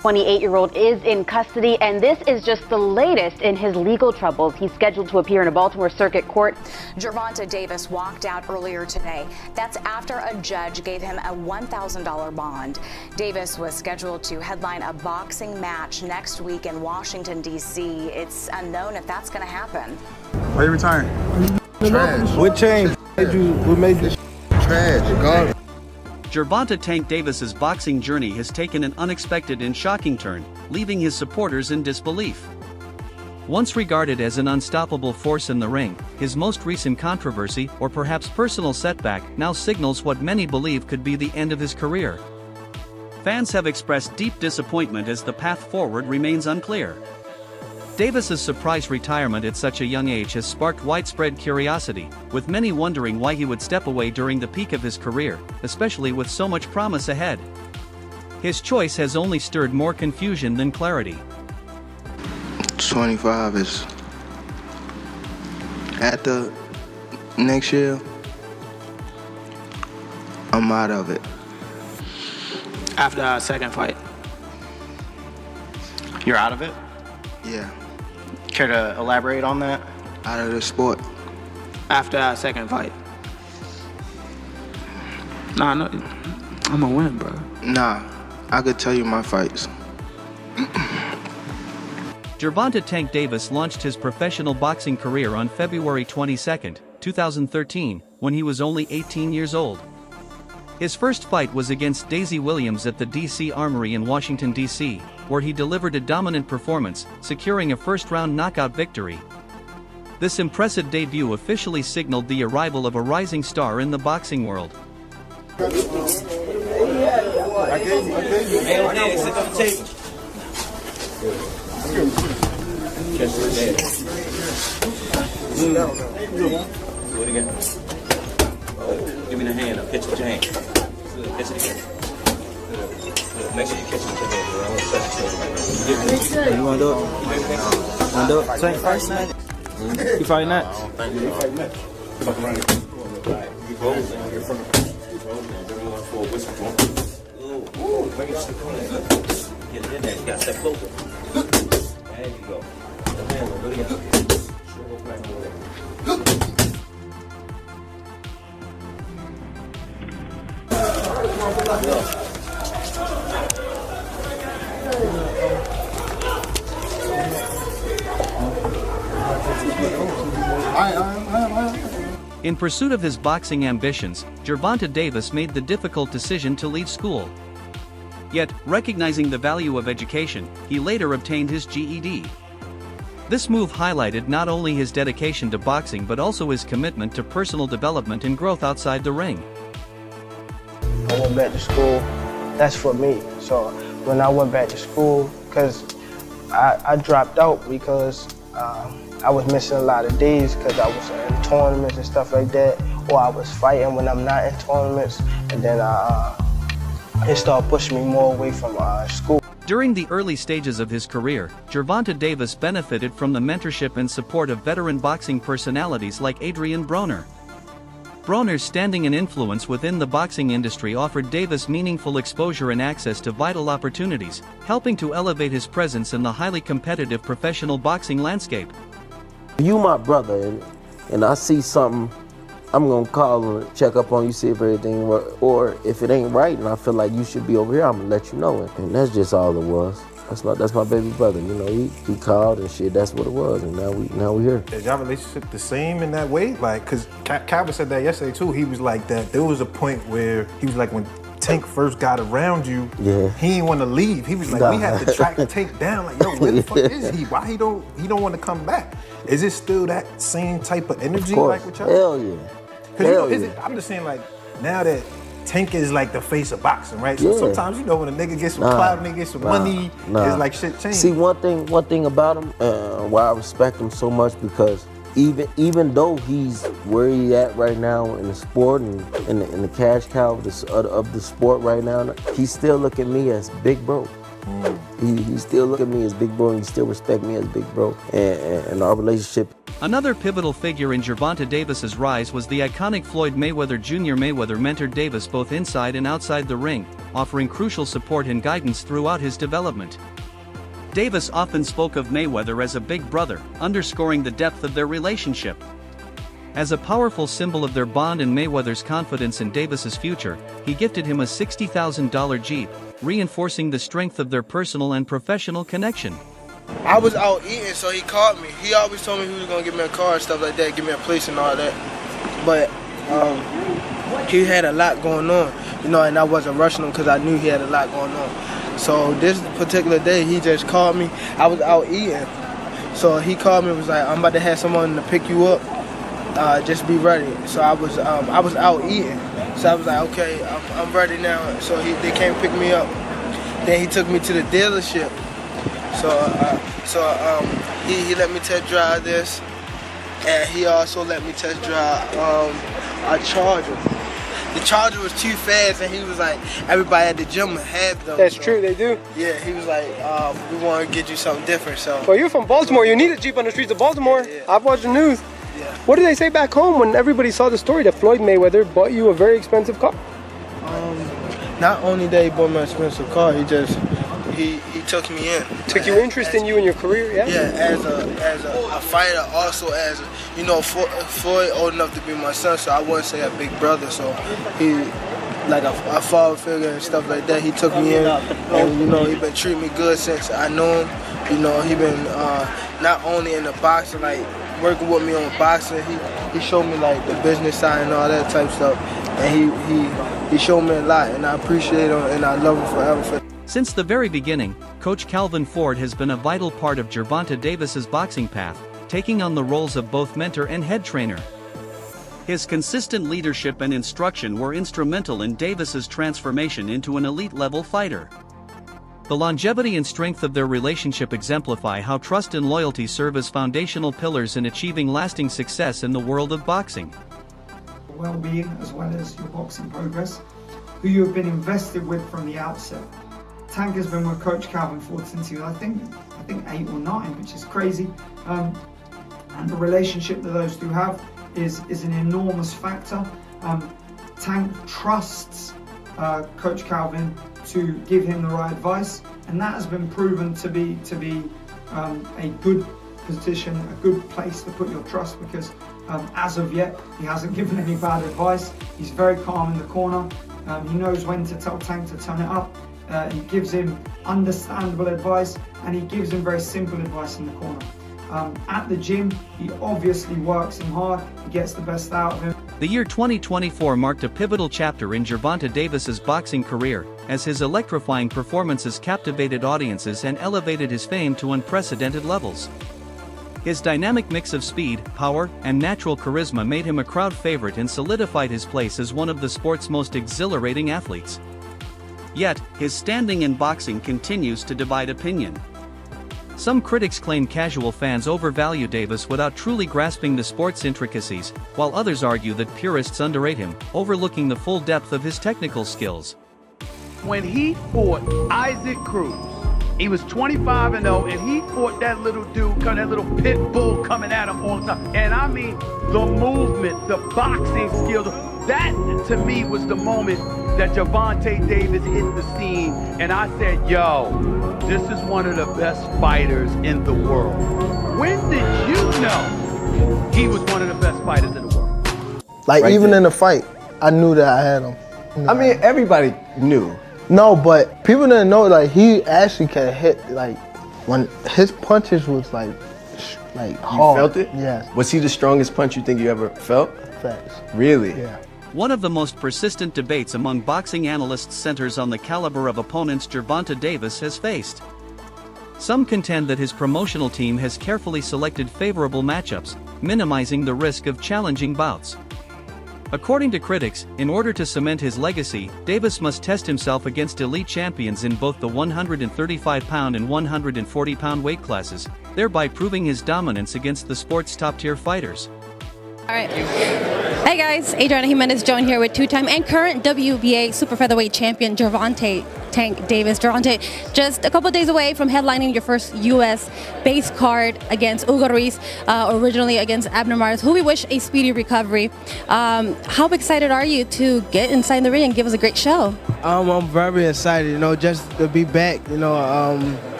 28-year-old is in custody, and this is just the latest in his legal troubles. He's scheduled to appear in a Baltimore Circuit Court. Gervonta Davis walked out earlier today. That's after a judge gave him a $1,000 bond. Davis was scheduled to headline a boxing match next week in Washington, D.C. It's unknown if that's going to happen. Why are you retiring? Trash. What changed? What made you? Trash. Garbage. Gervonta Tank Davis's boxing journey has taken an unexpected and shocking turn, leaving his supporters in disbelief. Once regarded as an unstoppable force in the ring, his most recent controversy, or perhaps personal setback, now signals what many believe could be the end of his career. Fans have expressed deep disappointment as the path forward remains unclear. Davis's surprise retirement at such a young age has sparked widespread curiosity, with many wondering why he would step away during the peak of his career, especially with so much promise ahead. His choice has only stirred more confusion than clarity. 25 is at the next year. I'm out of it. After our second fight. You're out of it? Yeah. Care to elaborate on that? Out of the sport. After our second fight. Nah, no, I'm gonna win, bro. Nah, I could tell you my fights. Gervonta Tank Davis launched his professional boxing career on February 22, 2013, when he was only 18 years old. His first fight was against Daisy Williams at the D.C. Armory in Washington, D.C., where he delivered a dominant performance, securing a first-round knockout victory. This impressive debut officially signaled the arrival of a rising star in the boxing world. Give me the hand up, catch it with your hand. Catch it again. Make sure you catch it with your hand. I don't touch it. You wanna do it? Wanna do it? Tank first? You fighting that? I don't think you fighting that. Fuck around. You frozen. You're from the everyone for a whistle for him. Ooh, make it stick on that. Get it in there. You gotta step closer. There you go. The hand, go together. Shoulder back over there. In pursuit of his boxing ambitions, Gervonta Davis made the difficult decision to leave school. Yet, recognizing the value of education, he later obtained his GED. This move highlighted not only his dedication to boxing but also his commitment to personal development and growth outside the ring. I went back to school, that's for me. So when I went back to school, because I dropped out because I was missing a lot of days because I was in tournaments and stuff like that, or I was fighting when I'm not in tournaments, and then it started pushing me more away from school. During the early stages of his career, Gervonta Davis benefited from the mentorship and support of veteran boxing personalities like Adrian Broner. Broner's standing and influence within the boxing industry offered Davis meaningful exposure and access to vital opportunities, helping to elevate his presence in the highly competitive professional boxing landscape. You my brother, and I see something, I'm gonna call and check up on you, see if everything works, or if it ain't right and I feel like you should be over here, I'm gonna let you know it. And that's just all it was. That's my baby brother, you know, he called and shit, that's what it was, and now we here. Is y'all relationship the same in that way? Like, cause Calvin said that yesterday too, he was like that, there was a point where he was like when Tank first got around you, yeah, he didn't want to leave. He was like, we had to track Tank down, like, yo, where the fuck is he? Why he don't want to come back? Is it still that same type of energy like with y'all? Hell yeah. Cause you know, I'm just saying, like, now that Tank is like the face of boxing, right? So sometimes, you know, when a nigga gets some clout, nigga gets some money, it's like shit changed. See, one thing about him, why I respect him so much, because even though he's where he at right now in the sport and in the cash cow of the sport right now, he still look at me as big bro. He still look at me as big bro, and he still respect me as big bro. And our relationship Another pivotal figure in Gervonta Davis's rise was the iconic Floyd Mayweather Jr. Mayweather mentored Davis both inside and outside the ring, offering crucial support and guidance throughout his development. Davis often spoke of Mayweather as a big brother, underscoring the depth of their relationship. As a powerful symbol of their bond and Mayweather's confidence in Davis's future, he gifted him a $60,000 Jeep, reinforcing the strength of their personal and professional connection. I was out eating, so he called me. He always told me he was gonna give me a car and stuff like that, give me a place and all that. But he had a lot going on, and I wasn't rushing him because I knew he had a lot going on. So this particular day, he just called me. I was out eating, so he called me and was like, "I'm about to have someone to pick you up. Just be ready." So I was out eating, so I was like, "Okay, I'm ready now." So they came pick me up. Then he took me to the dealership. So he let me test drive this, and he also let me test drive a Charger. The Charger was too fast, and he was like, everybody at the gym have them. That's true, they do. Yeah, he was like, we want to get you something different. So. Well, you're from Baltimore. You need a Jeep on the streets of Baltimore. Yeah. I've watched the news. Yeah. What did they say back home when everybody saw the story that Floyd Mayweather bought you a very expensive car? Not only that he bought me an expensive car, he took me in. Took you interest in you and your career, yeah? Yeah, as a fighter, also as Floyd old enough to be my son, so I wouldn't say a big brother. So he, like a father figure and stuff like that. He took me in, and he been treating me good since I knew him. He been not only in the boxing, like working with me on boxing. He showed me like the business side and all that type of stuff, and he showed me a lot, and I appreciate him and I love him forever for. Since the very beginning, Coach Calvin Ford has been a vital part of Gervonta Davis's boxing path, taking on the roles of both mentor and head trainer. His consistent leadership and instruction were instrumental in Davis's transformation into an elite-level fighter. The longevity and strength of their relationship exemplify how trust and loyalty serve as foundational pillars in achieving lasting success in the world of boxing. Well-being as well as your boxing progress, who you have been invested with from the outset. Tank has been with Coach Calvin Ford since he was, I think 8 or 9, which is crazy. And the relationship that those two have is an enormous factor. Tank trusts Coach Calvin to give him the right advice, and that has been proven to be a good position, a good place to put your trust, because as of yet he hasn't given any bad advice. He's very calm in the corner. He knows when to tell Tank to turn it up. He gives him understandable advice, and he gives him very simple advice in the corner. At the gym, he obviously works him hard, he gets the best out of him. The year 2024 marked a pivotal chapter in Gervonta Davis's boxing career, as his electrifying performances captivated audiences and elevated his fame to unprecedented levels. His dynamic mix of speed, power, and natural charisma made him a crowd favorite and solidified his place as one of the sport's most exhilarating athletes. Yet, his standing in boxing continues to divide opinion. Some critics claim casual fans overvalue Davis without truly grasping the sport's intricacies, while others argue that purists underrate him, overlooking the full depth of his technical skills. When he fought Isaac Cruz, he was 25-0, and he fought that little dude, that little pit bull coming at him all the time. And I mean, the movement, the boxing skills, that to me was the moment that Gervonta Davis hit the scene, and I said, yo, this is one of the best fighters in the world. When did you know he was one of the best fighters in the world? Like, right even there. In the fight, I knew that I had him. I mean, everybody knew. No, but people didn't know, like, he actually can hit, like, when his punches was, like hard. You felt it? Yes. Was he the strongest punch you think you ever felt? Facts. Really? Yeah. One of the most persistent debates among boxing analysts centers on the caliber of opponents Gervonta Davis has faced. Some contend that his promotional team has carefully selected favorable matchups, minimizing the risk of challenging bouts. According to critics, in order to cement his legacy, Davis must test himself against elite champions in both the 135-pound and 140-pound weight classes, thereby proving his dominance against the sport's top-tier fighters. All right. Hey guys, Adriana Jimenez-Jones here with two-time and current WBA super featherweight champion Gervonta Tank Davis. Gervonta, just a couple of days away from headlining your first U.S.-based card against Hugo Ruiz, originally against Abner Mares, who we wish a speedy recovery. How excited are you to get inside the ring and give us a great show? I'm very excited, just to be back,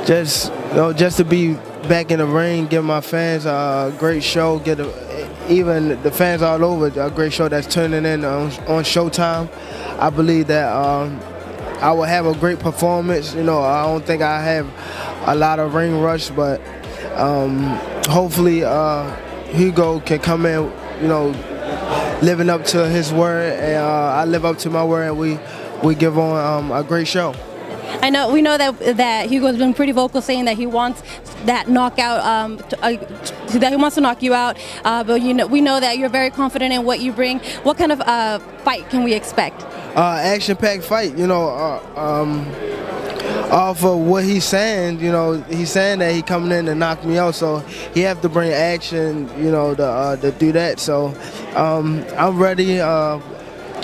just to be back in the ring, give my fans a great show, even the fans all over a great show that's turning in on Showtime. I believe that I will have a great performance. I don't think I have a lot of ring rush, but hopefully Hugo can come in, living up to his word, and I live up to my word, and we give on a great show. We know that Hugo's been pretty vocal, saying that he wants that knockout, that he wants to knock you out. But we know that you're very confident in what you bring. What kind of fight can we expect? Action-packed fight. Off of what he's saying, he's saying that he coming in to knock me out, so he have to bring action, to do that. So I'm ready.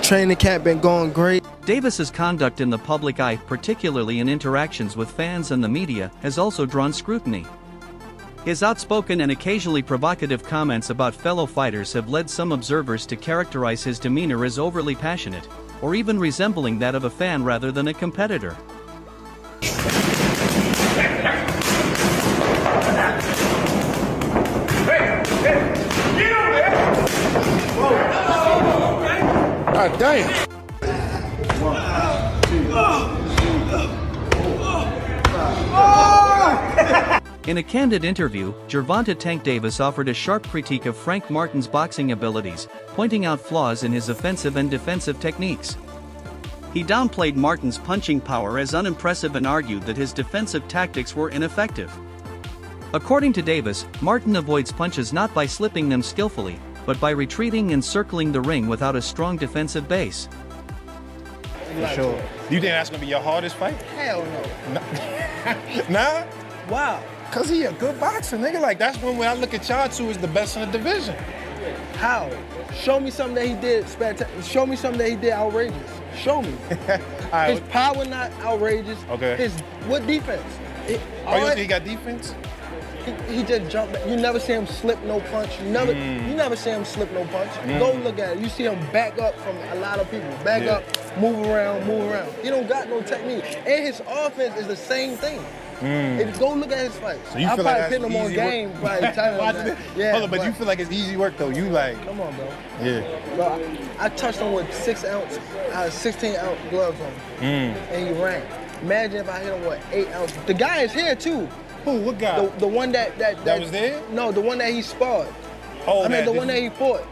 Training camp been going great. Davis's conduct in the public eye, particularly in interactions with fans and the media, has also drawn scrutiny. His outspoken and occasionally provocative comments about fellow fighters have led some observers to characterize his demeanor as overly passionate, or even resembling that of a fan rather than a competitor. God damn. In a candid interview, Gervonta Tank Davis offered a sharp critique of Frank Martin's boxing abilities, pointing out flaws in his offensive and defensive techniques. He downplayed Martin's punching power as unimpressive and argued that his defensive tactics were ineffective. According to Davis, Martin avoids punches not by slipping them skillfully, but by retreating and circling the ring without a strong defensive base. For sure. Do you think that's gonna be your hardest fight? Hell no. Nah? Wow. Cause he a good boxer, nigga. Like that's when I look at y'all two as the best in the division. How? Show me something that he did spectacular. Show me something that he did outrageous. Show me. Right. His power not outrageous. Okay. What defense? You think he got defense? He just jumped back. You never see him slip no punch. You never see him slip no punch. Go look at it. You see him back up from a lot of people. Back up, move around, move around. He don't got no technique. And his offense is the same thing. Go look at his fights. So you I feel probably like put him on game, probably yeah, hold on, but you feel like it's easy work though. You like. Come on, bro. Yeah. Bro, I touched him with 16-ounce gloves on. And he ran. Imagine if I hit him with 8 ounces. The guy is here too. Who? What guy? The one that was there? No, the one that he sparred. Oh, the one that he fought.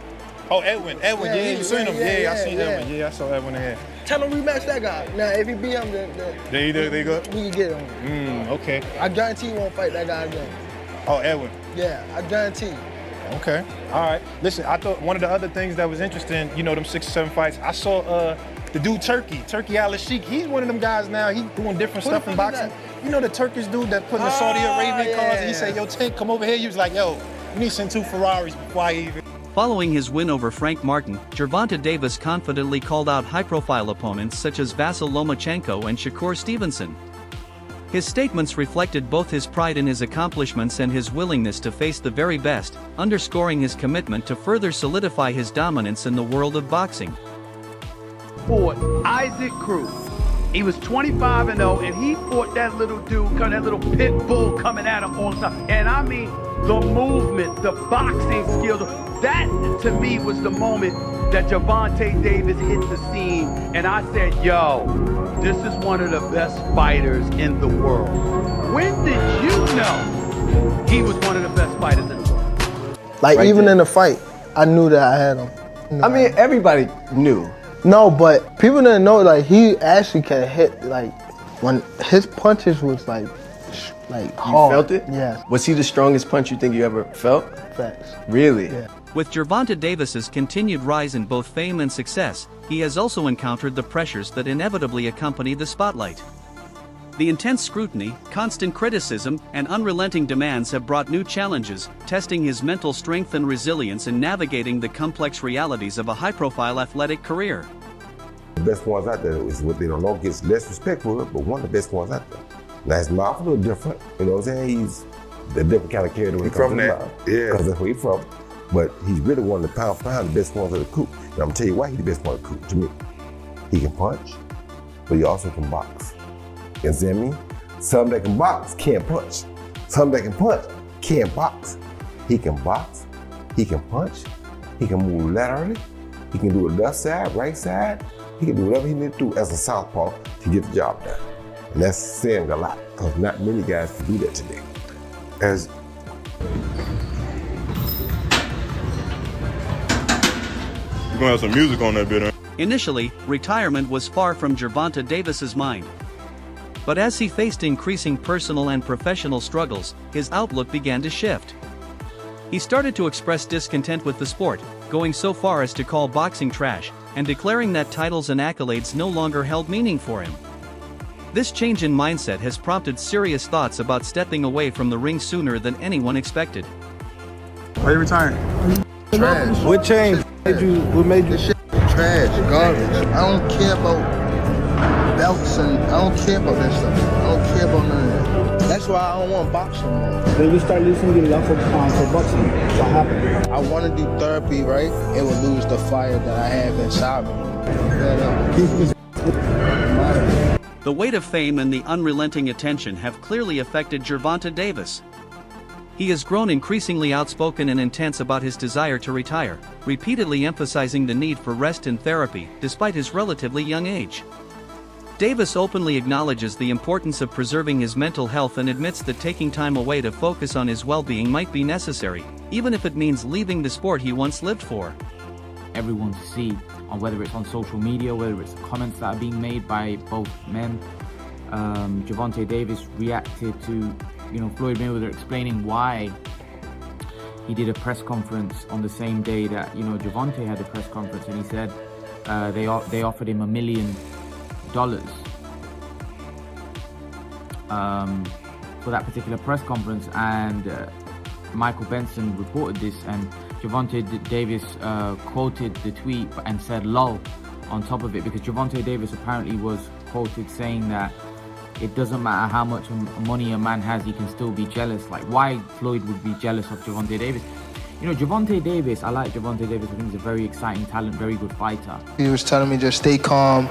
Oh, Edwin. Yeah, you seen him? Yeah, I seen Edwin. Yeah, I saw Edwin in here. Tell him rematch that guy. Now, if he beat him, then they good? We can get him. Okay. I guarantee you won't fight that guy again. Oh, Edwin. Yeah, I guarantee you. Okay. All right. Listen, I thought one of the other things that was interesting, them 6 or 7 fights, I saw the dude Turkey Al-Sheikh. He's one of them guys now. He's doing different stuff in boxing. You know the Turkish dude that put in the Saudi Arabian cars, and he said, yo, Tank, come over here. He was like, yo, you need to send 2 Ferraris before I even. Following his win over Frank Martin, Gervonta Davis confidently called out high-profile opponents such as Vasyl Lomachenko and Shakur Stevenson. His statements reflected both his pride in his accomplishments and his willingness to face the very best, underscoring his commitment to further solidify his dominance in the world of boxing. Fought Isaac Cruz. He was 25-0, and he fought that little dude, that little pit bull coming at him all the time. And I mean, the movement, the boxing skill, that to me was the moment that Gervonta Davis hit the scene, and I said, yo, this is one of the best fighters in the world. When did you know he was one of the best fighters in the world? Like, even in the fight, I knew that I had him. I mean, everybody knew. No, but people didn't know, like, he actually can hit, like, when his punches was, like hard. You felt it? Yeah. Was he the strongest punch you think you ever felt? Facts. Really? Yeah. With Gervonta Davis's continued rise in both fame and success, he has also encountered the pressures that inevitably accompany the spotlight. The intense scrutiny, constant criticism, and unrelenting demands have brought new challenges, testing his mental strength and resilience in navigating the complex realities of a high-profile athletic career. best ones out there. Is what they don't know gets less respect for it, but one of the best ones out there. Now his mouth a little different, you know what I'm saying? He's a different kind of character when it comes to his mouth. Yeah. Because that's where he's from. But he's really one of the pound for pound, the best ones of the coop. And I'm gonna tell you why he's the best one of the coop to me. He can punch, but he also can box. You understand me? Some that can box can't punch. Some that can punch can't box. He can box, he can punch, he can move laterally, he can do it left side, right side, he can do whatever he needs to do as a southpaw to get the job done. And that's saying a lot, because not many guys can do that today. As you're gonna have some music on that bit, huh? Initially, retirement was far from Gervonta Davis's mind. But as he faced increasing personal and professional struggles, his outlook began to shift. He started to express discontent with the sport, going so far as to call boxing trash, and declaring that titles and accolades no longer held meaning for him. This change in mindset has prompted serious thoughts about stepping away from the ring sooner than anyone expected. Why are you retiring? Trash. What changed? What made you? This shit trash, garbage. I don't care about belts and I don't care about that stuff. I don't care about none of that. That's why I don't want boxing no more. Then you start losing your love for boxing. What happened? I want to do therapy, right? It would lose the fire that I have inside me. The weight of fame and the unrelenting attention have clearly affected Gervonta Davis. He has grown increasingly outspoken and intense about his desire to retire, repeatedly emphasizing the need for rest and therapy, despite his relatively young age. Davis openly acknowledges the importance of preserving his mental health and admits that taking time away to focus on his well-being might be necessary, even if it means leaving the sport he once lived for. Everyone to see, on whether it's on social media, whether it's comments that are being made by both men. Gervonta Davis reacted to Floyd Mayweather explaining why he did a press conference on the same day that Gervonta had a press conference, and he said they offered him $1 million for that particular press conference, and Michael Benson reported this, and Gervonta Davis quoted the tweet and said "lol" on top of it, because Gervonta Davis apparently was quoted saying that it doesn't matter how much money a man has, he can still be jealous. Like, why Floyd would be jealous of Gervonta Davis? Gervonta Davis, I like Gervonta Davis. I think he's a very exciting talent, very good fighter. He was telling me just stay calm.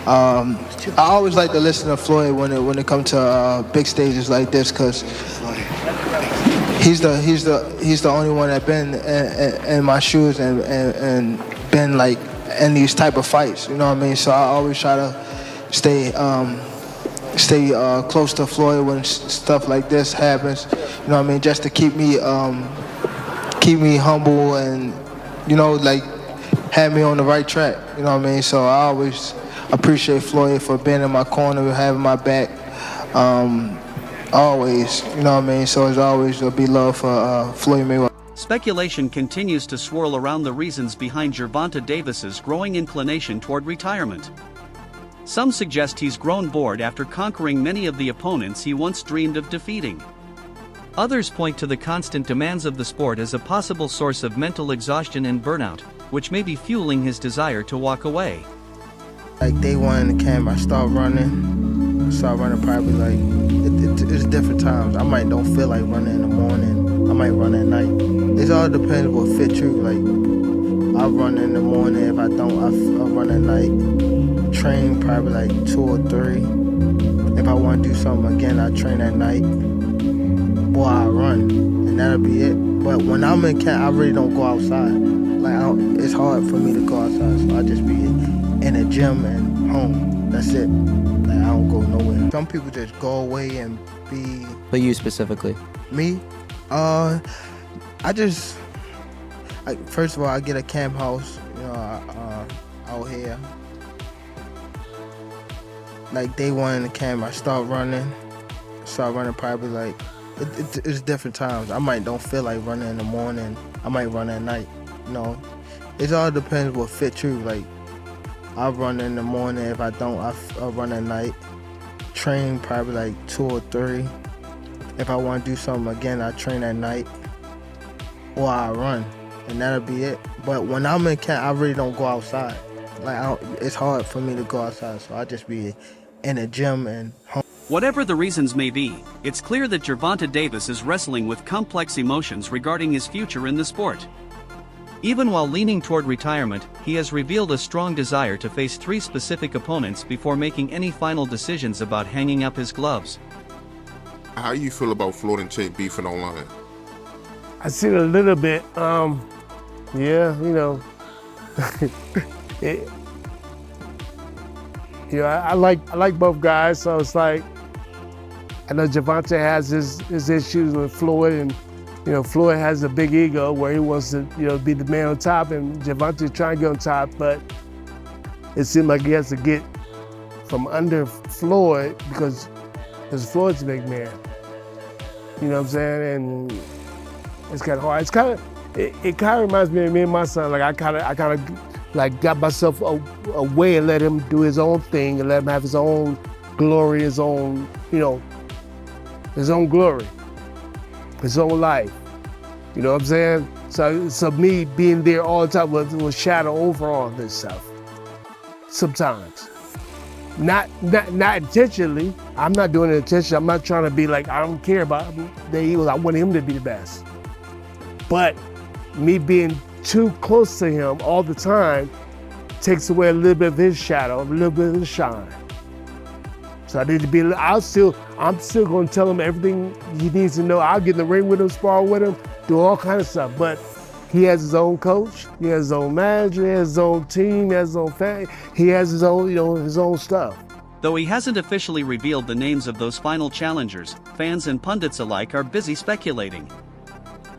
I always like to listen to Floyd when it comes to big stages like this, because he's the only one that been in my shoes and been like in these type of fights. You know what I mean? So I always try to stay close to Floyd when stuff like this happens. You know what I mean? Just to keep me humble and like have me on the right track. You know what I mean? So I always appreciate Floyd for being in my corner, having my back. Always, you know what I mean? So it's always there'll be love for Floyd Mayweather. Speculation continues to swirl around the reasons behind Gervonta Davis's growing inclination toward retirement. Some suggest he's grown bored after conquering many of the opponents he once dreamed of defeating. Others point to the constant demands of the sport as a possible source of mental exhaustion and burnout, which may be fueling his desire to walk away. Like day one in the camp, I start running probably like, it's different times. I might don't feel like running in the morning, I might run at night. It all depends what fit you. Like, I'll run in the morning, if I don't, I'll run at night. Train probably like 2 or 3. If I want to do something again, I train at night. Or I run, and that'll be it. But when I'm in camp, I really don't go outside. Like, it's hard for me to go outside, so I just be in the gym and home. That's it. Like, I don't go nowhere. Some people just go away and be... But you specifically? Me? First of all, I get a camp house, out here. Like day one in the camp, I start running probably like, it's different times. I might don't feel like running in the morning, I might run at night, It all depends what fit you. Like, I'll run in the morning, if I don't, I'll run at night. Train probably like 2 or 3. If I want to do something again, I train at night. Or I run, and that'll be it. But when I'm in camp, I really don't go outside. it's hard for me to go outside, so I just be in the gym and home. Whatever the reasons may be, it's clear that Gervonta Davis is wrestling with complex emotions regarding his future in the sport. Even while leaning toward retirement, he has revealed a strong desire to face 3 specific opponents before making any final decisions about hanging up his gloves. How you feel about Floyd and Tank beefing online? I seen a little bit. Yeah, you know, I like both guys, so it's like I know Gervonta has his issues with Floyd, and you know, Floyd has a big ego where he wants to, you know, be the man on top, and Gervonta trying to get on top, but it seems like he has to get from under Floyd because Floyd's a big man. You know what I'm saying? And it's kind of hard. It's kind of, it kind of reminds me of me and my son. Like I kind of like got myself away and let him do his own thing and let him have his own glory, his own, you know, his own glory, his own life. You know what I'm saying? So me being there all the time will shadow over all this stuff. Sometimes. Not intentionally. I'm not doing it intentionally. I'm not trying to be like, I don't care about him. I want him to be the best. But me being too close to him all the time takes away a little bit of his shadow, a little bit of his shine. So I need to be, I'm still gonna tell him everything he needs to know. I'll get in the ring with him, spar with him, do all kinds of stuff. But he has his own coach, he has his own manager, he has his own team, he has his own family, he has his own, you know, his own stuff. Though he hasn't officially revealed the names of those final challengers, fans and pundits alike are busy speculating.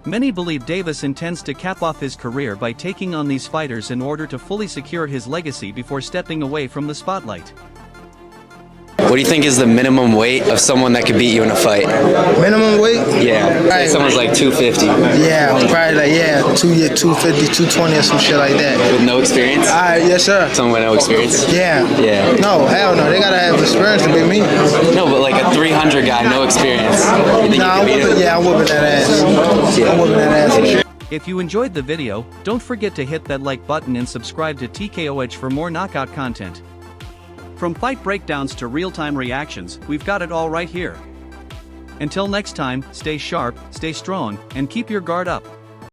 Many believe Davis intends to cap off his career by taking on these fighters in order to fully secure his legacy before stepping away from the spotlight. What do you think is the minimum weight of someone that could beat you in a fight? Minimum weight? Yeah, say someone's like 250. Yeah, probably like, 250, 220 or some shit like that. With no experience? Yes, sir. Someone with no experience? Yeah. Yeah. No, hell no. They gotta have experience to beat me. No, but like a 300 guy, no experience. You think I'm whooping that ass. Yeah. I'm whooping that ass. If you enjoyed the video, don't forget to hit that like button and subscribe to TKO Edge for more knockout content. From fight breakdowns to real-time reactions, we've got it all right here. Until next time, stay sharp, stay strong, and keep your guard up.